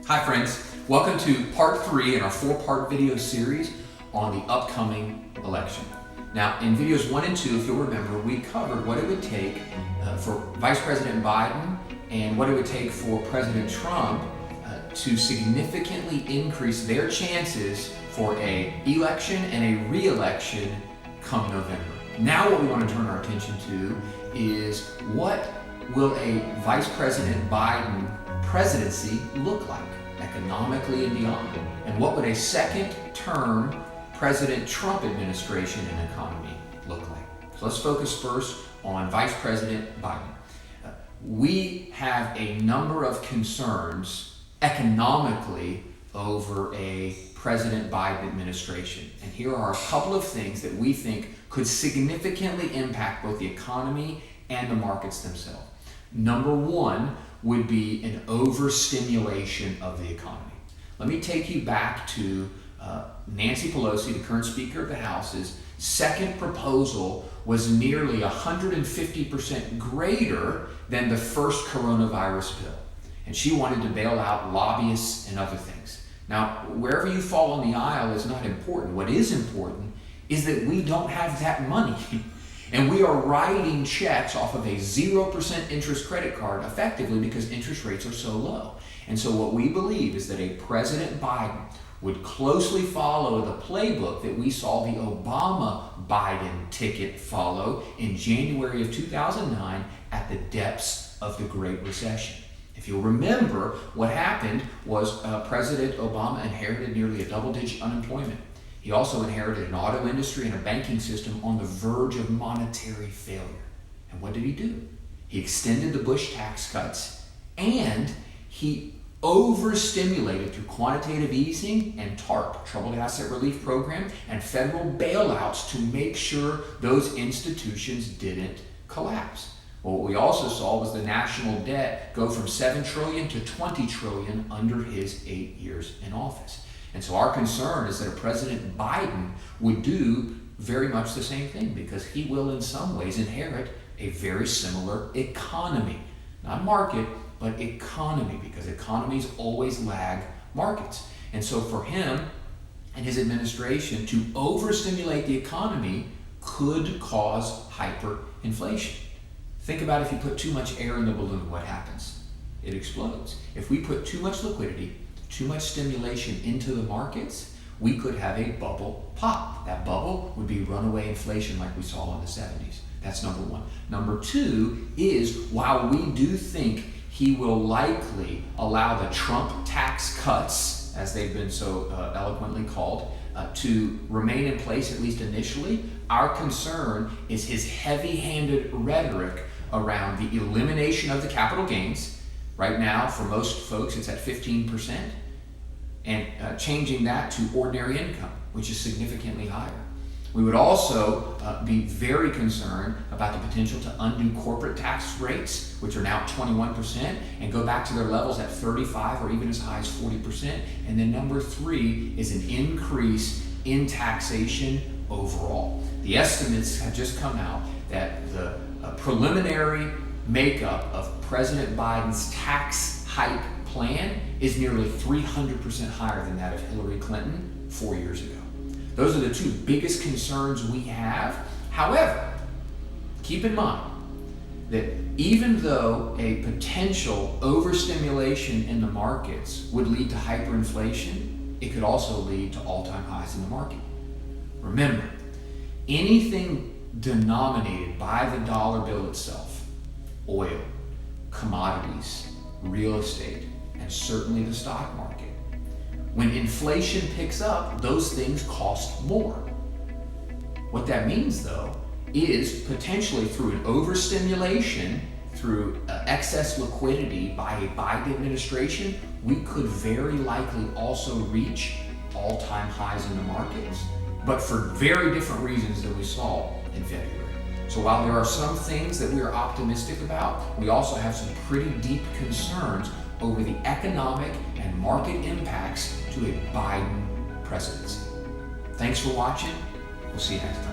Hi friends, welcome to part 3 in our 4-part video series on the upcoming election. Now in videos 1 and 2, if you'll remember, we covered what it would take for Vice President Biden and what it would take for President Trump to significantly increase their chances for an election and a re-election come November. Now what we want to turn our attention to is what will a Vice President Biden presidency look like economically and beyond? And what would a second-term President Trump administration and economy look like? So let's focus first on Vice President Biden. We have a number of concerns economically over a President Biden administration. And here are a couple of things that we think could significantly impact both the economy and the markets themselves. Number one would be an overstimulation of the economy. Let me take you back to Nancy Pelosi, the current Speaker of the House's second proposal was nearly 150% greater than the first coronavirus bill. And she wanted to bail out lobbyists and other things. Now, wherever you fall on the aisle is not important. What is important is that we don't have that money. And we are writing checks off of a 0% interest credit card effectively because interest rates are so low. And so what we believe is that a President Biden would closely follow the playbook that we saw the Obama-Biden ticket follow in January of 2009 at the depths of the Great Recession. If you'll remember, what happened was President Obama inherited nearly a double-digit unemployment. He also inherited an auto industry and a banking system on the verge of monetary failure. And what did he do? He extended the Bush tax cuts and he overstimulated through quantitative easing and TARP, Troubled Asset Relief Program, and federal bailouts to make sure those institutions didn't collapse. Well, what we also saw was the national debt go from $7 trillion to $20 trillion under his 8 years in office. And so our concern is that a President Biden would do very much the same thing because he will in some ways inherit a very similar economy. Not market, but economy, because economies always lag markets. And so for him and his administration to overstimulate the economy could cause hyperinflation. Think about if you put too much air in the balloon, what happens? It explodes. If we put too much liquidity, too much stimulation into the markets, we could have a bubble pop. That bubble would be runaway inflation like we saw in the 70s. That's number one. Number two is, while we do think he will likely allow the Trump tax cuts, as they've been so eloquently called, to remain in place at least initially, our concern is his heavy-handed rhetoric around the elimination of the capital gains. Right now, for most folks, it's at 15%. And changing that to ordinary income, which is significantly higher. We would also be very concerned about the potential to undo corporate tax rates, which are now at 21%, and go back to their levels at 35 or even as high as 40%. And then number three is an increase in taxation overall. The estimates have just come out that the preliminary makeup of President Biden's tax hike plan is nearly 300% higher than that of Hillary Clinton 4 years ago. Those are the two biggest concerns we have. However, keep in mind that even though a potential overstimulation in the markets would lead to hyperinflation, it could also lead to all-time highs in the market. Remember, anything denominated by the dollar bill itself, oil, commodities, real estate, and certainly the stock market. When inflation picks up, those things cost more. What that means, though, is potentially through an overstimulation, through excess liquidity by a Biden administration, we could very likely also reach all-time highs in the markets, but for very different reasons than we saw in February. So while there are some things that we are optimistic about, we also have some pretty deep concerns over the economic and market impacts to a Biden presidency. Thanks for watching. We'll see you next time.